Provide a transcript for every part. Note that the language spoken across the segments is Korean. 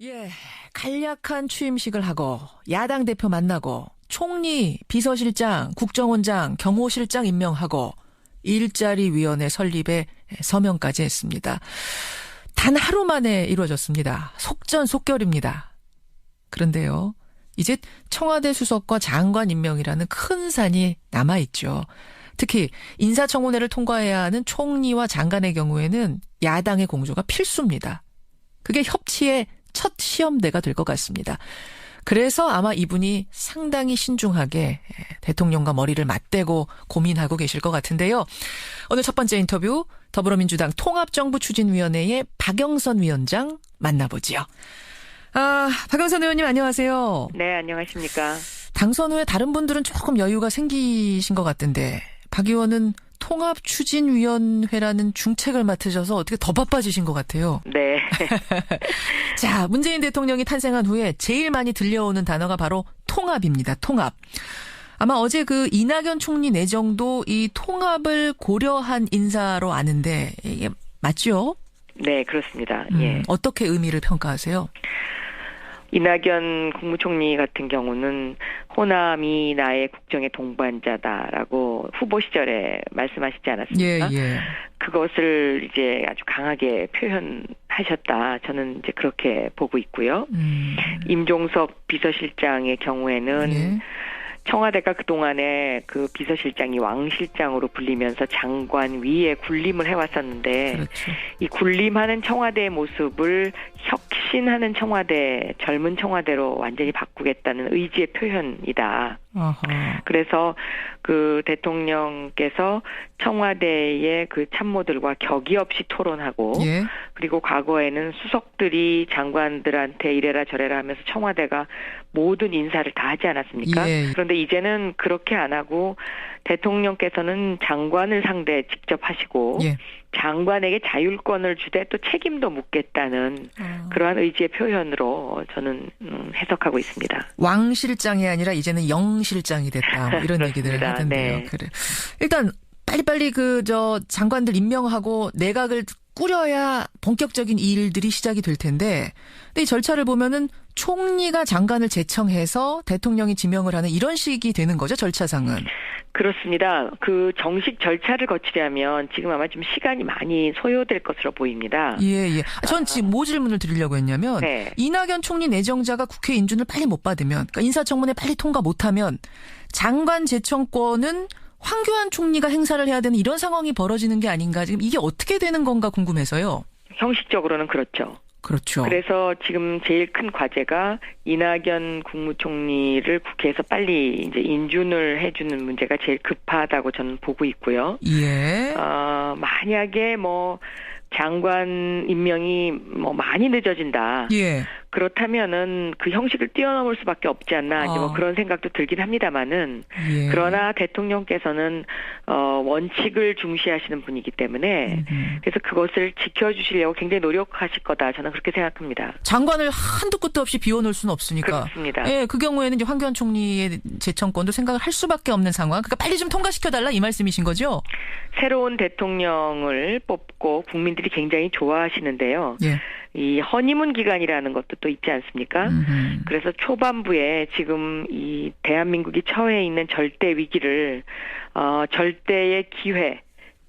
예, 간략한 취임식을 하고 야당 대표 만나고 총리, 비서실장, 국정원장, 경호실장 임명하고 일자리위원회 설립에 서명까지 했습니다. 단 하루 만에 이루어졌습니다. 속전속결입니다. 그런데요, 이제 청와대 수석과 장관 임명이라는 큰 산이 남아있죠. 특히 인사청문회를 통과해야 하는 총리와 장관의 경우에는 야당의 공조가 필수입니다. 그게 협치의 첫 시험대가 될 것 같습니다. 그래서 아마 이분이 상당히 신중하게 대통령과 머리를 맞대고 고민하고 계실 것 같은데요. 오늘 첫 번째 인터뷰 더불어민주당 통합정부추진위원회의 박영선 위원장 만나보지요. 박영선 의원님 안녕하세요. 네, 안녕하십니까. 당선 후에 다른 분들은 조금 여유가 생기신 것 같은데 박 의원은 통합추진위원회라는 중책을 맡으셔서 어떻게 더 바빠지신 것 같아요. 네. 자, 문재인 대통령이 탄생한 후에 제일 많이 들려오는 단어가 바로 통합입니다. 통합. 아마 어제 그 이낙연 총리 내정도 이 통합을 고려한 인사로 아는데 이게 맞죠? 네, 그렇습니다. 예. 어떻게 의미를 평가하세요? 이낙연 국무총리 같은 경우는 호남이 나의 국정의 동반자다라고 후보 시절에 말씀하시지 않았습니까? 예. 그것을 이제 아주 강하게 표현하셨다. 저는 이제 그렇게 보고 있고요. 임종석 비서실장의 경우에는 예. 청와대가 그동안에 그 비서실장이 왕실장으로 불리면서 장관 위에 군림을 해왔었는데 그렇죠. 이 군림하는 청와대의 모습을 혁신하는 청와대, 젊은 청와대로 완전히 바꾸겠다는 의지의 표현이다. 어허. 그래서 그 대통령께서 청와대의 그 참모들과 격의 없이 토론하고 예. 그리고 과거에는 수석들이 장관들한테 이래라 저래라 하면서 청와대가 모든 인사를 다 하지 않았습니까? 예. 그런데 이제는 그렇게 안 하고 대통령께서는 장관을 상대 직접 하시고 예. 장관에게 자율권을 주되 또 책임도 묻겠다는 그러한 의지의 표현으로 저는 해석하고 있습니다. 왕 실장이 아니라 이제는 영 실장이 됐다. 뭐 이런 얘기들을 하던데요. 네. 그래. 일단 빨리빨리 장관들 임명하고 내각을 꾸려야 본격적인 일들이 시작이 될 텐데, 근데 이 절차를 보면은 총리가 장관을 제청해서 대통령이 지명을 하는 이런 식이 되는 거죠, 절차상은. 그렇습니다. 그 정식 절차를 거치려면 지금 아마 좀 시간이 많이 소요될 것으로 보입니다. 예. 전 지금 뭐 질문을 드리려고 했냐면, 네. 이낙연 총리 내정자가 국회 인준을 빨리 못 받으면, 그러니까 인사청문회 빨리 통과 못하면 장관 제청권은 황교안 총리가 행사를 해야 되는 이런 상황이 벌어지는 게 아닌가. 지금 이게 어떻게 되는 건가 궁금해서요. 형식적으로는 그렇죠. 그렇죠. 그래서 지금 제일 큰 과제가 이낙연 국무총리를 국회에서 빨리 이제 인준을 해주는 문제가 제일 급하다고 저는 보고 있고요. 예. 만약에 장관 임명이 많이 늦어진다. 예. 그렇다면은 그 형식을 뛰어넘을 수밖에 없지 않나 이제 그런 생각도 들긴 합니다만은 예. 그러나 대통령께서는 원칙을 중시하시는 분이기 때문에 그래서 그것을 지켜주시려고 굉장히 노력하실 거다 저는 그렇게 생각합니다. 장관을 한두 끝도 없이 비워놓을 수는 없으니까. 그렇습니다. 예, 그 경우에는 이제 황교안 총리의 제청권도 생각을 할 수밖에 없는 상황. 그러니까 빨리 좀 통과시켜달라 이 말씀이신 거죠? 새로운 대통령을 뽑고 국민들이 굉장히 좋아하시는데요. 예. 이 허니문 기간이라는 것도 또 있지 않습니까? 그래서 초반부에 지금 이 대한민국이 처해 있는 절대 위기를 절대의 기회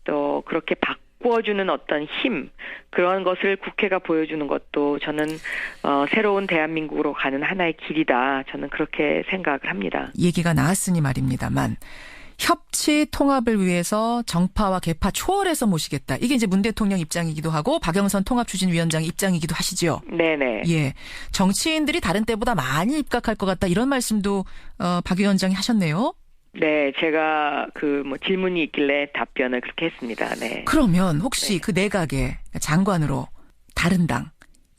또 그렇게 바꿔주는 어떤 힘 그런 것을 국회가 보여주는 것도 저는 새로운 대한민국으로 가는 하나의 길이다. 저는 그렇게 생각을 합니다. 얘기가 나왔으니 말입니다만 협치 통합을 위해서 정파와 계파 초월해서 모시겠다. 이게 이제 문 대통령 입장이기도 하고 박영선 통합추진위원장 입장이기도 하시죠. 네네. 예, 정치인들이 다른 때보다 많이 입각할 것 같다. 이런 말씀도 박 위원장이 하셨네요. 네, 제가 질문이 있길래 답변을 그렇게 했습니다. 네. 그러면 혹시 그 내각의 장관으로 다른 당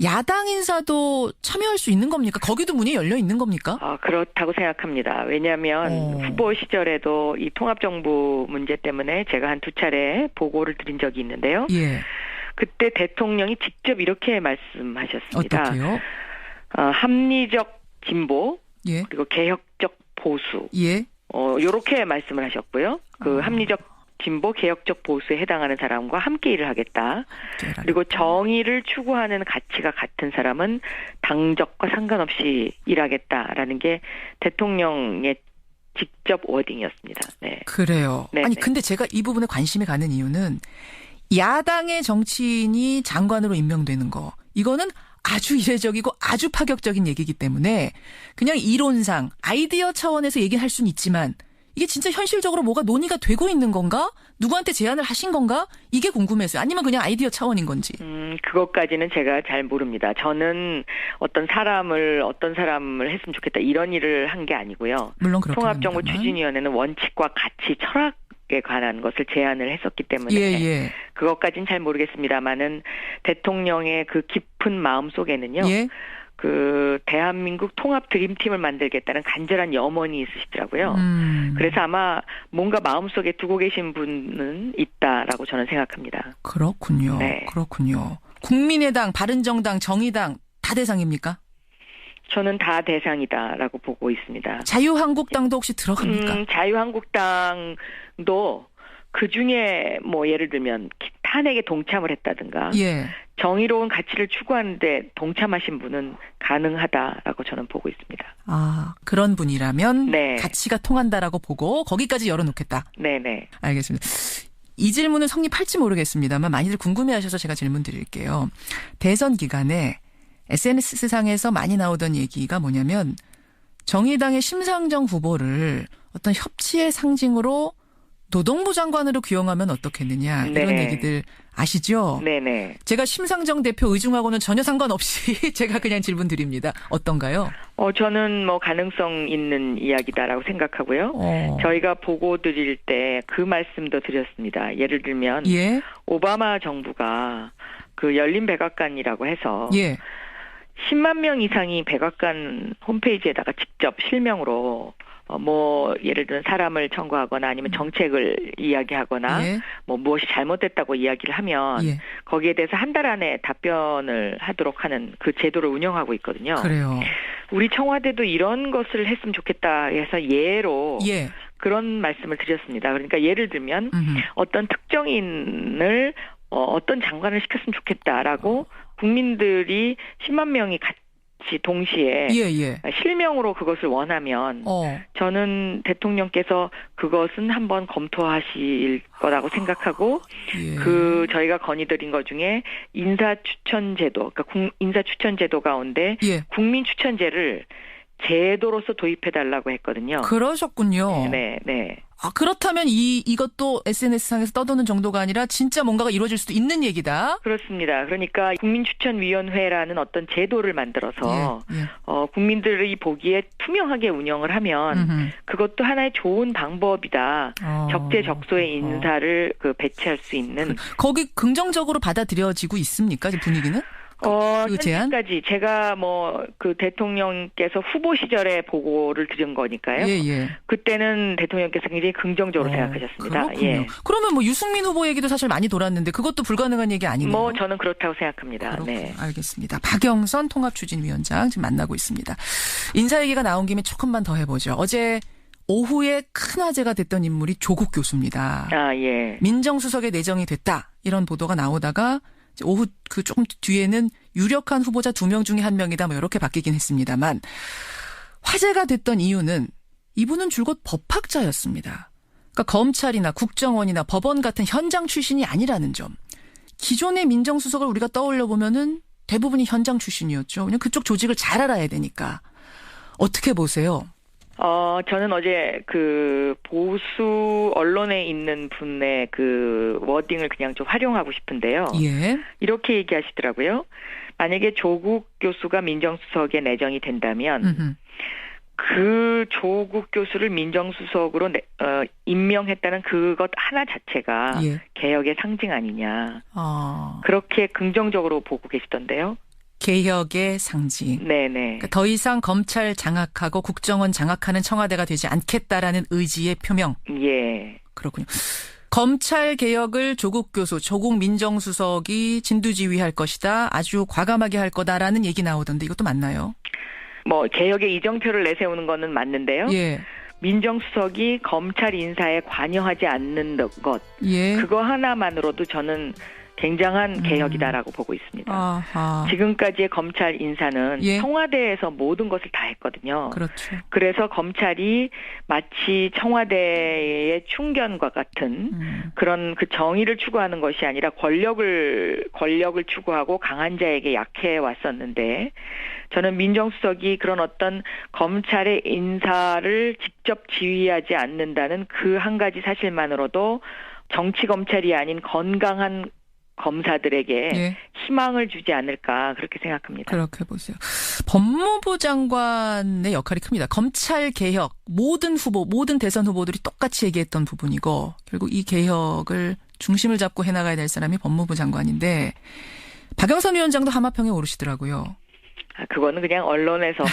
야당 인사도 참여할 수 있는 겁니까? 거기도 문이 열려 있는 겁니까? 그렇다고 생각합니다. 왜냐하면 후보 시절에도 이 통합정부 문제 때문에 제가 한 두 차례 보고를 드린 적이 있는데요. 예. 그때 대통령이 직접 이렇게 말씀하셨습니다. 어떻게요? 합리적 진보 예. 그리고 개혁적 보수 예. 요렇게 말씀을 하셨고요. 그 합리적 진보 개혁적 보수에 해당하는 사람과 함께 일을 하겠다. 그리고 정의를 추구하는 가치가 같은 사람은 당적과 상관없이 일하겠다라는 게 대통령의 직접 워딩이었습니다. 네. 그래요. 네네. 아니 근데 제가 이 부분에 관심이 가는 이유는 야당의 정치인이 장관으로 임명되는 거 이거는 아주 이례적이고 아주 파격적인 얘기이기 때문에 그냥 이론상 아이디어 차원에서 얘기할 수는 있지만 이게 진짜 현실적으로 뭐가 논의가 되고 있는 건가? 누구한테 제안을 하신 건가? 이게 궁금해서요. 아니면 그냥 아이디어 차원인 건지. 그것까지는 제가 잘 모릅니다. 저는 어떤 사람을 했으면 좋겠다 이런 일을 한 게 아니고요. 물론 그렇긴 통합정부 합니다만. 추진위원회는 원칙과 가치, 철학에 관한 것을 제안을 했었기 때문에 예. 그것까지는 잘 모르겠습니다만은 대통령의 그 깊은 마음 속에는요. 예. 그 대한민국 통합 드림팀을 만들겠다는 간절한 염원이 있으시더라고요. 그래서 아마 뭔가 마음속에 두고 계신 분은 있다라고 저는 생각합니다. 그렇군요. 네. 그렇군요. 국민의당, 바른정당, 정의당 다 대상입니까? 저는 다 대상이다라고 보고 있습니다. 자유한국당도 혹시 들어갑니까? 자유한국당도 그중에 뭐 예를 들면 탄핵에 동참을 했다든가 예. 정의로운 가치를 추구하는데 동참하신 분은 가능하다라고 저는 보고 있습니다. 아, 그런 분이라면 네. 가치가 통한다라고 보고 거기까지 열어놓겠다. 네네. 알겠습니다. 이 질문은 성립할지 모르겠습니다만 많이들 궁금해하셔서 제가 질문 드릴게요. 대선 기간에 SNS상에서 많이 나오던 얘기가 뭐냐면 정의당의 심상정 후보를 어떤 협치의 상징으로 노동부 장관으로 기용하면 어떻겠느냐 이런 네. 얘기들 아시죠? 네네. 제가 심상정 대표 의중하고는 전혀 상관없이 제가 그냥 질문 드립니다. 어떤가요? 저는 뭐 가능성 있는 이야기다라고 생각하고요. 저희가 보고 드릴 때 그 말씀도 드렸습니다. 예를 들면 예. 오바마 정부가 그 열린 백악관이라고 해서 예. 10만 명 이상이 백악관 홈페이지에다가 직접 실명으로 뭐 예를 들면 사람을 청구하거나 아니면 정책을 이야기하거나 예. 뭐 무엇이 잘못됐다고 이야기를 하면 예. 거기에 대해서 한 달 안에 답변을 하도록 하는 그 제도를 운영하고 있거든요. 그래요. 우리 청와대도 이런 것을 했으면 좋겠다 해서 예로 예. 그런 말씀을 드렸습니다. 그러니까 예를 들면 어떤 특정인을 어떤 장관을 시켰으면 좋겠다라고 국민들이 10만 명이 같이 동시에 예. 실명으로 그것을 원하면 저는 대통령께서 그것은 한번 검토하실 거라고 생각하고 예. 그 저희가 건의드린 것 중에 인사추천제도, 그러니까 인사추천제도 가운데 예. 국민추천제를 제도로서 도입해달라고 했거든요. 그러셨군요. 네. 아, 그렇다면 이것도 SNS상에서 떠도는 정도가 아니라 진짜 뭔가가 이루어질 수도 있는 얘기다. 그렇습니다. 그러니까 국민추천위원회라는 어떤 제도를 만들어서 예. 국민들이 보기에 투명하게 운영을 하면 그것도 하나의 좋은 방법이다. 적재적소의 인사를 배치할 수 있는. 거기 긍정적으로 받아들여지고 있습니까? 분위기는? 그 제안? 현재까지 제가 그 대통령께서 후보 시절에 보고를 드린 거니까요. 예. 그때는 대통령께서 굉장히 긍정적으로 생각하셨습니다. 그렇군요. 예. 그러면 유승민 후보 얘기도 사실 많이 돌았는데 그것도 불가능한 얘기 아니네요. 저는 그렇다고 생각합니다. 그렇군요. 네. 알겠습니다. 박영선 통합추진위원장 지금 만나고 있습니다. 인사 얘기가 나온 김에 조금만 더 해보죠. 어제 오후에 큰 화제가 됐던 인물이 조국 교수입니다. 예. 민정수석에 내정이 됐다. 이런 보도가 나오다가 오후 그 조금 뒤에는 유력한 후보자 2명 중에 1명이다. 이렇게 바뀌긴 했습니다만 화제가 됐던 이유는 이분은 줄곧 법학자였습니다. 그러니까 검찰이나 국정원이나 법원 같은 현장 출신이 아니라는 점. 기존의 민정수석을 우리가 떠올려 보면은 대부분이 현장 출신이었죠. 그냥 그쪽 조직을 잘 알아야 되니까. 어떻게 보세요? 저는 어제 그 보수 언론에 있는 분의 그 워딩을 그냥 좀 활용하고 싶은데요. 예. 이렇게 얘기하시더라고요. 만약에 조국 교수가 민정수석에 내정이 된다면 그 조국 교수를 민정수석으로 임명했다는 그것 하나 자체가 개혁의 상징 아니냐. 그렇게 긍정적으로 보고 계시던데요. 개혁의 상징. 네네. 그러니까 더 이상 검찰 장악하고 국정원 장악하는 청와대가 되지 않겠다라는 의지의 표명. 예. 그렇군요. 검찰 개혁을 조국 교수, 조국 민정수석이 진두지휘할 것이다. 아주 과감하게 할 거다라는 얘기 나오던데 이것도 맞나요? 개혁의 이정표를 내세우는 거는 맞는데요. 예. 민정수석이 검찰 인사에 관여하지 않는 것. 예. 그거 하나만으로도 저는 굉장한 개혁이다라고 보고 있습니다. 아하. 지금까지의 검찰 인사는 예. 청와대에서 모든 것을 다 했거든요. 그렇죠. 그래서 검찰이 마치 청와대의 충견과 같은 그런 그 정의를 추구하는 것이 아니라 권력을 추구하고 강한 자에게 약해 왔었는데, 저는 민정수석이 그런 어떤 검찰의 인사를 직접 지휘하지 않는다는 그 한 가지 사실만으로도 정치 검찰이 아닌 건강한 검사들에게 예. 희망을 주지 않을까, 그렇게 생각합니다. 그렇게 보세요. 법무부 장관의 역할이 큽니다. 검찰 개혁, 모든 대선 후보들이 똑같이 얘기했던 부분이고, 결국 이 개혁을 중심을 잡고 해나가야 될 사람이 법무부 장관인데, 박영선 위원장도 하마평에 오르시더라고요. 그거는 그냥 언론에서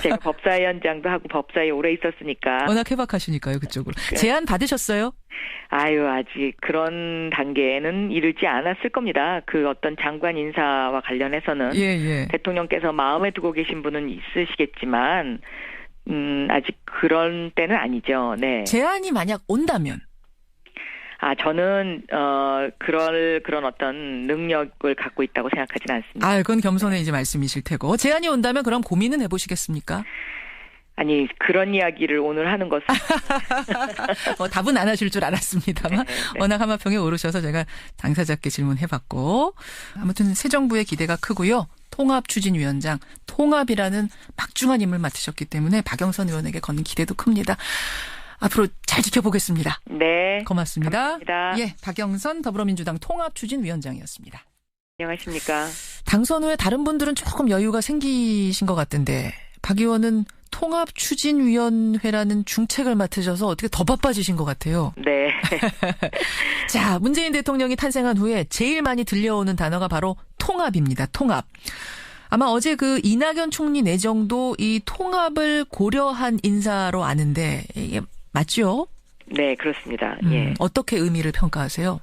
제가 법사위원장도 하고 법사위에 오래 있었으니까. 워낙 해박하시니까요, 그쪽으로. 제안 받으셨어요? 아직 그런 단계에는 이르지 않았을 겁니다. 그 어떤 장관 인사와 관련해서는 대통령께서 마음에 두고 계신 분은 있으시겠지만 아직 그런 때는 아니죠. 네. 제안이 만약 온다면? 저는 그런 어떤 능력을 갖고 있다고 생각하지는 않습니다. 그건 겸손의 이제 말씀이실 테고. 제안이 온다면 그럼 고민은 해보시겠습니까? 아니, 그런 이야기를 오늘 하는 것은 답은 안 하실 줄 알았습니다만 네. 워낙 하마평에 오르셔서 제가 당사자께 질문해봤고, 아무튼 새 정부의 기대가 크고요. 통합추진위원장, 통합이라는 막중한 임무를 맡으셨기 때문에 박영선 의원에게 거는 기대도 큽니다. 앞으로 잘 지켜보겠습니다. 네. 고맙습니다. 감사합니다. 박영선 더불어민주당 통합추진위원장이었습니다. 안녕하십니까. 당선 후에 다른 분들은 조금 여유가 생기신 것 같던데, 박 의원은 통합추진위원회라는 중책을 맡으셔서 어떻게 더 바빠지신 것 같아요. 네. 자, 문재인 대통령이 탄생한 후에 제일 많이 들려오는 단어가 바로 통합입니다. 통합. 아마 어제 그 이낙연 총리 내정도 이 통합을 고려한 인사로 아는데 이게 맞죠? 네, 그렇습니다. 예. 어떻게 의미를 평가하세요?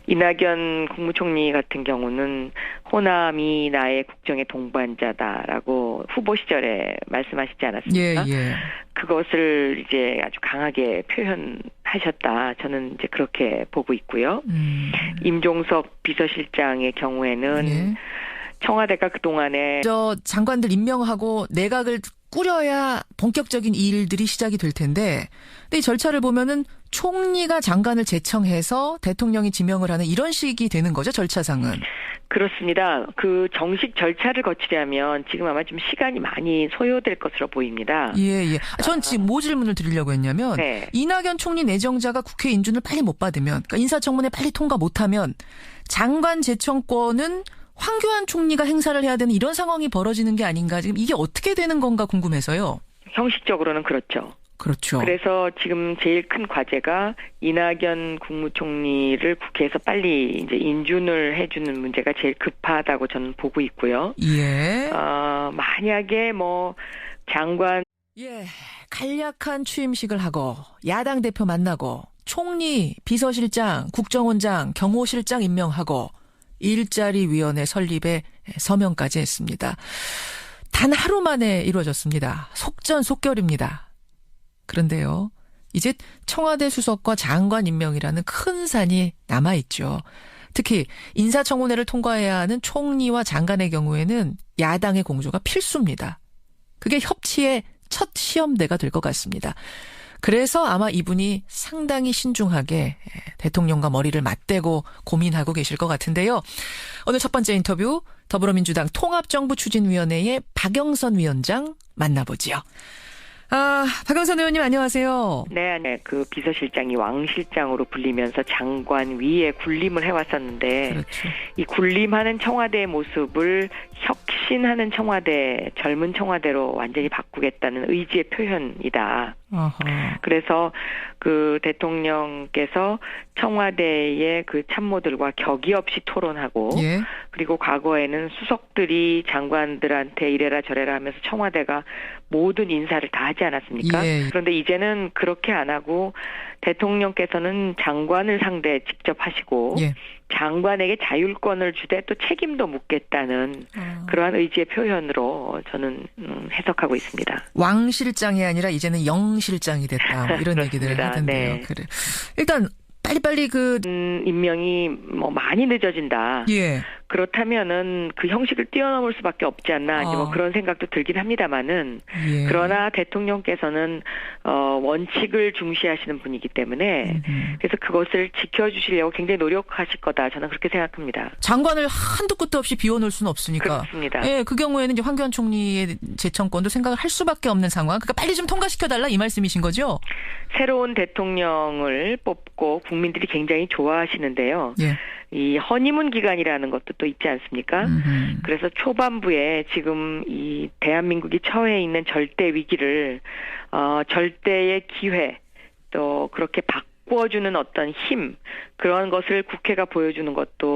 이낙연 국무총리 같은 경우는 호남이 나의 국정의 동반자다라고 후보 시절에 말씀하시지 않았습니까? 예. 그것을 이제 아주 강하게 표현하셨다. 저는 이제 그렇게 보고 있고요. 임종석 비서실장의 경우에는 청와대가 그동안에 장관들 임명하고 내각을 꾸려야 본격적인 일들이 시작이 될 텐데, 근데 이 절차를 보면은 총리가 장관을 제청해서 대통령이 지명을 하는 이런 식이 되는 거죠, 절차상은. 그렇습니다. 그 정식 절차를 거치려면 지금 아마 좀 시간이 많이 소요될 것으로 보입니다. 예. 전 지금 뭐 질문을 드리려고 했냐면, 이낙연 총리 내정자가 국회 인준을 빨리 못 받으면, 그러니까 인사청문회 빨리 통과 못하면 장관 제청권은 황교안 총리가 행사를 해야 되는 이런 상황이 벌어지는 게 아닌가. 지금 이게 어떻게 되는 건가 궁금해서요. 형식적으로는 그렇죠. 그래서 지금 제일 큰 과제가 이낙연 국무총리를 국회에서 빨리 이제 인준을 해주는 문제가 제일 급하다고 저는 보고 있고요. 예. 만약에 장관. 간략한 취임식을 하고 야당 대표 만나고 총리, 비서실장, 국정원장, 경호실장 임명하고 일자리위원회 설립에 서명까지 했습니다. 단 하루 만에 이루어졌습니다. 속전속결입니다. 그런데요, 이제 청와대 수석과 장관 임명이라는 큰 산이 남아있죠. 특히 인사청문회를 통과해야 하는 총리와 장관의 경우에는 야당의 공조가 필수입니다. 그게 협치의 첫 시험대가 될 것 같습니다. 그래서 아마 이분이 상당히 신중하게 대통령과 머리를 맞대고 고민하고 계실 것 같은데요. 오늘 첫 번째 인터뷰, 더불어민주당 통합정부추진위원회의 박영선 위원장 만나보지요. 박영선 의원님 안녕하세요. 네. 그 비서실장이 왕 실장으로 불리면서 장관 위에 군림을 해왔었는데, 그렇죠. 이 군림하는 청와대의 모습을 혁신하는 청와대, 젊은 청와대로 완전히 바꾸겠다는 의지의 표현이다. 어허. 그래서 그 대통령께서 청와대의 그 참모들과 격이 없이 토론하고, 그리고 과거에는 수석들이 장관들한테 이래라 저래라 하면서 청와대가 모든 인사를 다 하지 않았습니까? 그런데 이제는 그렇게 안 하고 대통령께서는 장관을 상대 직접 하시고 장관에게 자율권을 주되 또 책임도 묻겠다는 그러한 의지의 표현으로 저는 해석하고 있습니다. 왕 실장이 아니라 이제는 영 실장이 됐다. 이런 얘기들을 하던데요. 그래. 일단 빨리빨리 임명이 뭐 많이 늦어진다. 예. 그렇다면은 그 형식을 뛰어넘을 수밖에 없지 않나 이제 뭐 그런 생각도 들긴 합니다만은 예. 그러나 대통령께서는 원칙을 중시하시는 분이기 때문에 그래서 그것을 지켜주시려고 굉장히 노력하실 거다 저는 그렇게 생각합니다. 장관을 한도 끝도 없이 비워놓을 수는 없으니까. 그렇습니다. 예, 그 경우에는 이제 황교안 총리의 재청권도 생각을 할 수밖에 없는 상황. 그러니까 빨리 좀 통과시켜달라 이 말씀이신 거죠? 새로운 대통령을 뽑고 국민들이 굉장히 좋아하시는데요. 예. 이 허니문 기간이라는 것도 또 있지 않습니까? 그래서 초반부에 지금 이 대한민국이 처해 있는 절대 위기를 절대의 기회 또 그렇게 바꿔주는 어떤 힘 그런 것을 국회가 보여주는 것도